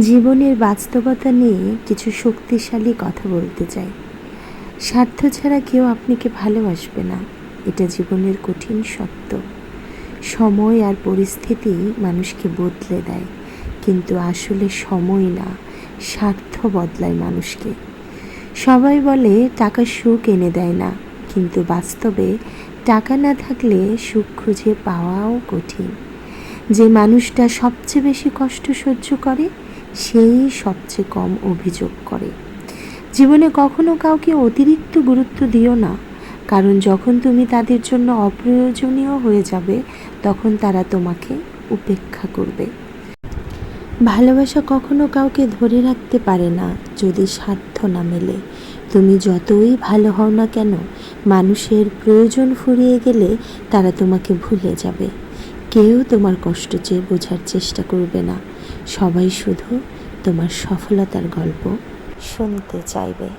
জীবনের বাস্তবতা নিয়ে কিছু শক্তিশালী কথা বলতে চাই। স্বার্থ ছাড়া কেউ আপনাকে ভালোবাসবে না, এটা জীবনের কঠিন সত্য। সময় আর পরিস্থিতি মানুষকে বদলে দেয়, কিন্তু আসলে সময় না, স্বার্থ বদলায় মানুষকে। সবাই বলে টাকা সুখ এনে দেয় না, কিন্তু বাস্তবে টাকা না থাকলে সুখ খুঁজে পাওয়াও কঠিন। যে মানুষটা সবচেয়ে বেশি কষ্ট সহ্য করে, সেই সবচেয়ে কম অভিযোগ করে। জীবনে কখনো কাউকে অতিরিক্ত গুরুত্ব দিও না, কারণ যখন তুমি তাদের জন্য অপ্রয়োজনীয় হয়ে যাবে, তখন তারা তোমাকে উপেক্ষা করবে। ভালোবাসা কখনো কাউকে ধরে রাখতে পারে না যদি স্বার্থ না মেলে। তুমি যতই ভালো হও না কেন, মানুষের প্রয়োজন ফুরিয়ে গেলে তারা তোমাকে ভুলে যাবে। কেউ তোমার কষ্ট চেয়ে বোঝার চেষ্টা করবে না, সবাই শুধু তোমার সফলতার গল্প শুনতে চাইবে।